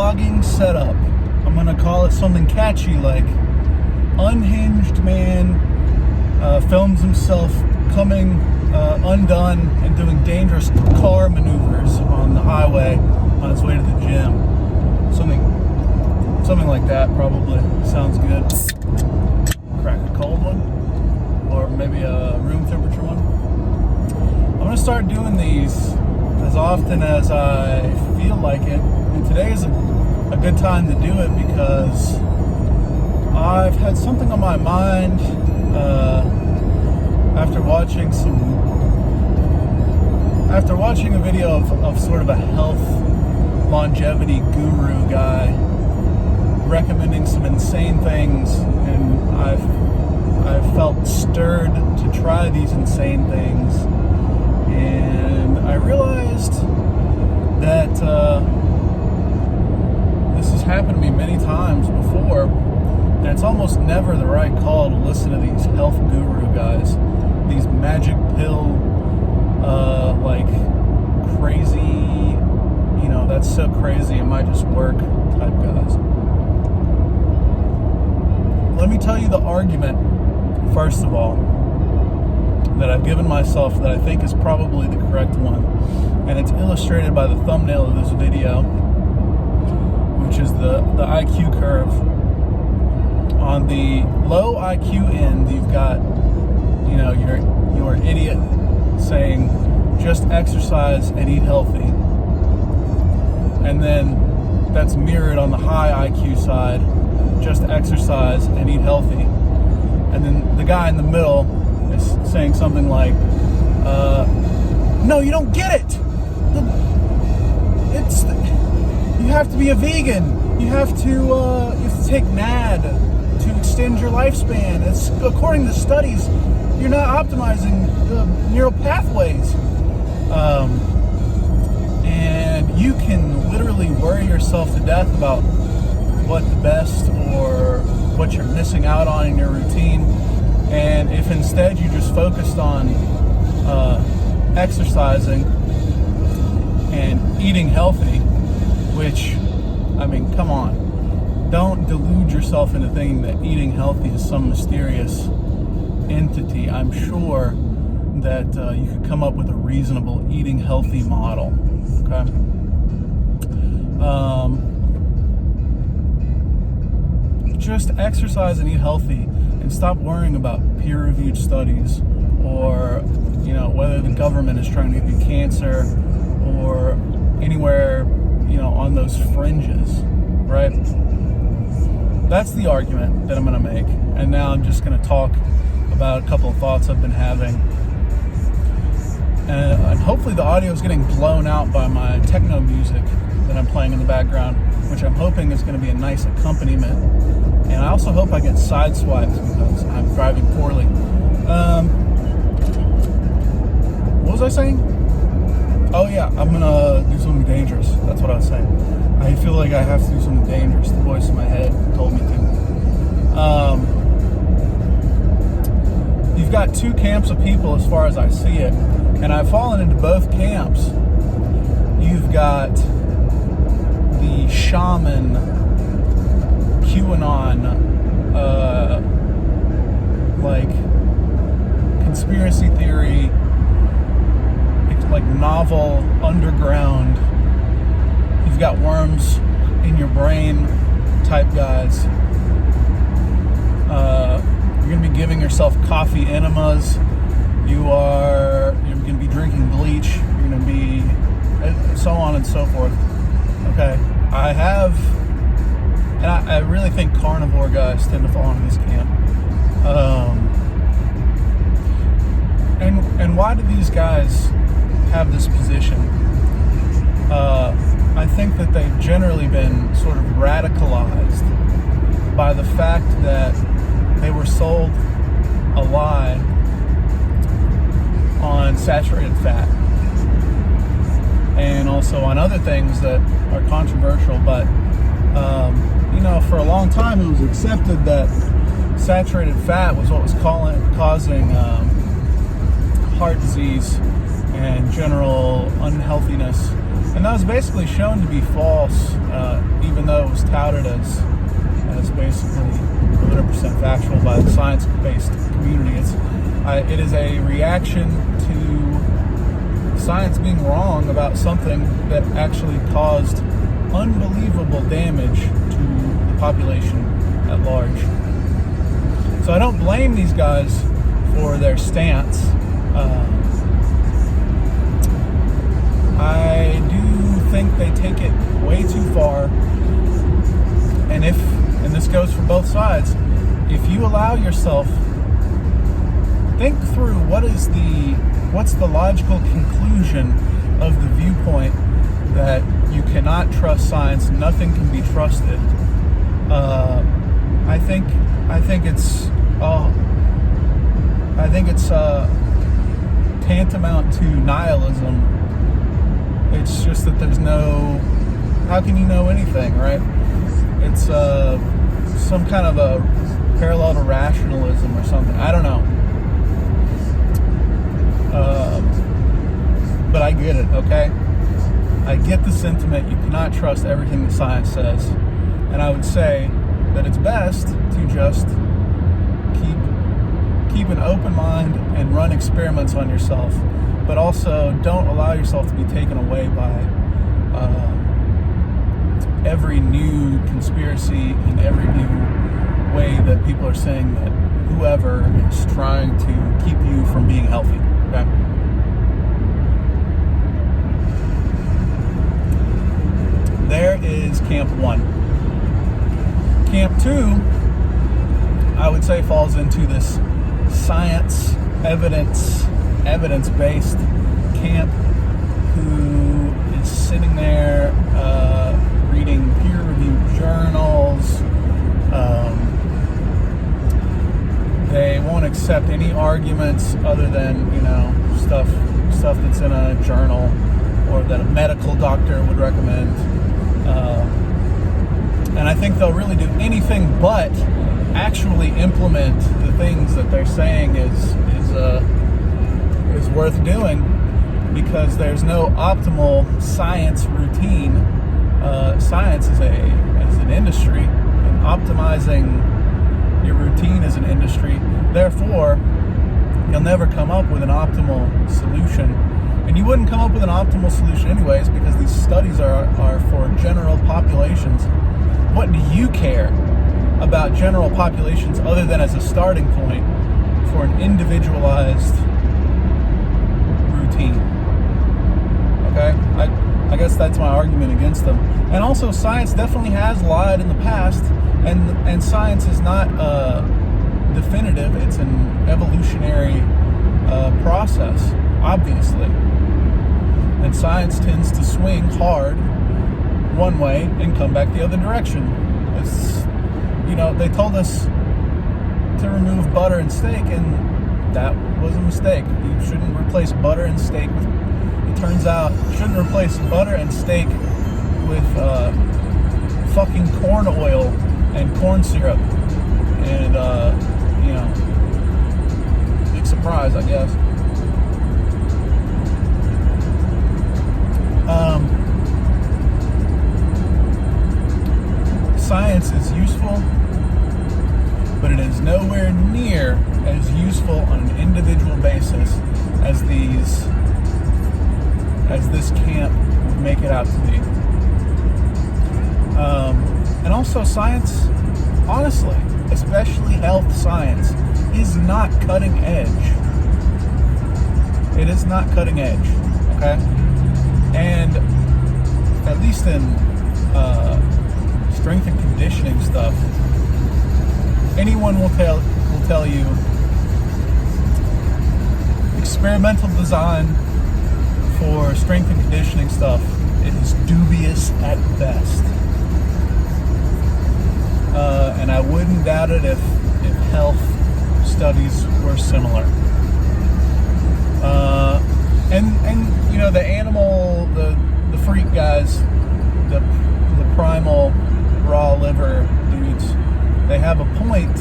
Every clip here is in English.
vlogging setup. I'm gonna call it something catchy like unhinged man films himself coming undone and doing dangerous car maneuvers on the highway on his way to the gym. Something like that probably sounds good. Crack a cold one, or maybe a room temperature one. I'm gonna start doing these as often as I feel like it, and today is a good time to do it because I've had something on my mind after watching a video of sort of a health longevity guru guy recommending some insane things, and I've felt stirred to try these insane things, and I realized that this has happened to me many times before, and it's almost never the right call to listen to these health guru guys, these magic pill like crazy, that's so crazy it might just work type guys. Let me tell you the argument, first of all, that I've given myself that I think is probably the correct one. And it's illustrated by the thumbnail of this video, which is the IQ curve. On the low IQ end, you've got, your idiot saying, just exercise and eat healthy. And then that's mirrored on the high IQ side, just exercise and eat healthy. And then the guy in the middle is saying something like, no, you don't get it. You have to be a vegan. You have to take NAD to extend your lifespan. It's, according to studies, you're not optimizing the neural pathways. And you can literally worry yourself to death about what the best or what you're missing out on in your routine. And if instead you just focused on exercising and eating healthy, which, come on, don't delude yourself into thinking that eating healthy is some mysterious entity. I'm sure that you could come up with a reasonable eating healthy model, okay? Just exercise and eat healthy and stop worrying about peer-reviewed studies or, whether the government is trying to give you cancer or anywhere, on those fringes, right? That's the argument that I'm going to make. And now I'm just going to talk about a couple of thoughts I've been having. And hopefully the audio is getting blown out by my techno music that I'm playing in the background, which I'm hoping is going to be a nice accompaniment. And I also hope I get sideswiped because I'm driving poorly. What was I saying? Oh yeah, I'm going to do something dangerous. That's what I was saying. I feel like I have to do something dangerous. The voice in my head told me to. You've got two camps of people as far as I see it, and I've fallen into both camps. You've got the shaman, QAnon, conspiracy theory, like novel underground. You've got worms in your brain type guys. You're going to be giving yourself coffee enemas. You're going to be drinking bleach. You're going to be so on and so forth. Okay, I really think carnivore guys tend to fall into this camp. And why do these guys have this position? I think that they've generally been sort of radicalized by the fact that they were sold a lie on saturated fat and also on other things that are controversial, but for a long time it was accepted that saturated fat was what was causing heart disease and general unhealthiness. And that was basically shown to be false, even though it was touted as basically 100% factual by the science-based community. It is a reaction to science being wrong about something that actually caused unbelievable damage to the population at large. So I don't blame these guys for their stance. I do think they take it way too far, and this goes for both sides, if you allow yourself, think through what's the logical conclusion of the viewpoint that you cannot trust science, nothing can be trusted. I think it's tantamount to nihilism. It's just that there's no, how can you know anything, right? It's some kind of a parallel to rationalism or something. I don't know. But I get it, okay? I get the sentiment. You cannot trust everything the science says. And I would say that it's best to just keep an open mind and run experiments on yourself, but also don't allow yourself to be taken away by every new conspiracy and every new way that people are saying that whoever is trying to keep you from being healthy, okay? There is camp 1. Camp 2, I would say, falls into this science, evidence-based camp, who is sitting there reading peer-reviewed journals. They won't accept any arguments other than, stuff that's in a journal or that a medical doctor would recommend. And I think they'll really do anything but actually implement the things that they're saying is worth doing, because there's no optimal science routine. Science is an industry, and optimizing your routine is an industry. Therefore, you'll never come up with an optimal solution. And you wouldn't come up with an optimal solution anyways, because these studies are for general populations. What do you care about general populations other than as a starting point for an individualized routine? Okay? I guess that's my argument against them. And also, science definitely has lied in the past, and science is not definitive. It's an evolutionary process, obviously. And science tends to swing hard one way and come back the other direction. They told us to remove butter and steak, and that was a mistake. You shouldn't replace butter and steak with, it turns out, you shouldn't replace butter and steak with fucking corn oil and corn syrup. And, big surprise, I guess. Science is useful, but it is nowhere near as useful on an individual basis as this camp would make it out to be. And also, science, honestly, especially health science, is not cutting edge. It is not cutting edge, okay? And at least in strength and conditioning stuff, anyone will tell you experimental design for strength and conditioning stuff, it is dubious at best. And I wouldn't doubt it if health studies were similar. And the animal, the freak guys, the primal raw liver dudes, they have a point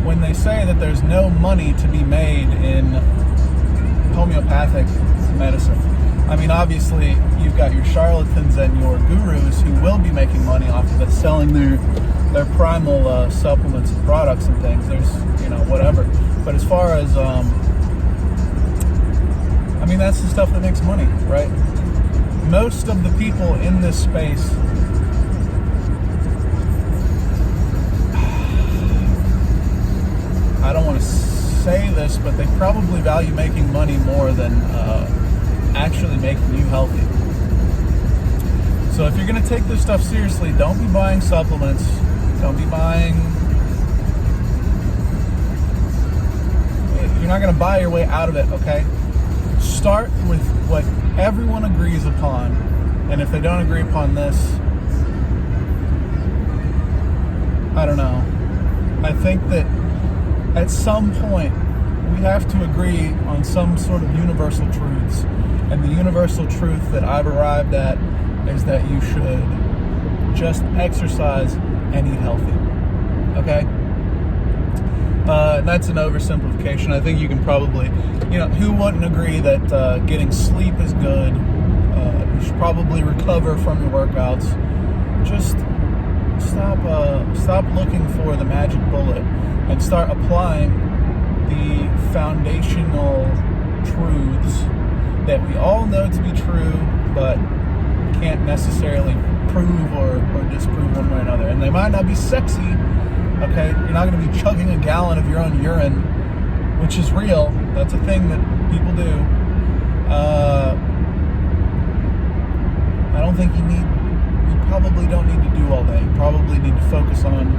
when they say that there's no money to be made in homeopathic medicine. I mean, obviously, you've got your charlatans and your gurus who will be making money off of it, selling their primal supplements and products and things. There's, whatever. But as far as, I mean, that's the stuff that makes money, right? Most of the people in this space, I don't want to say this, but they probably value making money more than actually making you healthy. So if you're going to take this stuff seriously, don't be buying supplements. Don't be buying... You're not going to buy your way out of it, okay? Start with what everyone agrees upon. And if they don't agree upon this, I don't know. I think that at some point, we have to agree on some sort of universal truths. And the universal truth that I've arrived at is that you should just exercise and eat healthy. Okay? That's an oversimplification. I think you can probably, who wouldn't agree that getting sleep is good? You should probably recover from your workouts. Just stop looking for the magic bullet and start applying the foundational truths that we all know to be true, but can't necessarily prove or disprove one way or another. And they might not be sexy, okay? You're not going to be chugging a gallon of your own urine, which is real. That's a thing that people do. I don't think you probably don't need to do all that. You probably need to focus on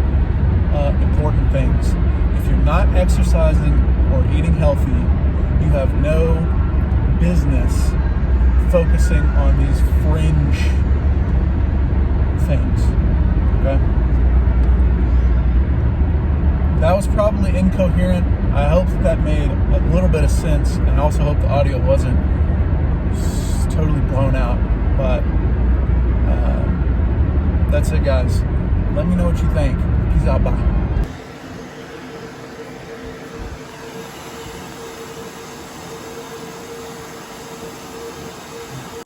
important things. If you're not exercising or eating healthy, you have no business focusing on these fringe things. Okay? That was probably incoherent. I hope that made a little bit of sense, and I also hope the audio wasn't totally blown out. But that's it, guys. Let me know what you think. Peace out. Bye.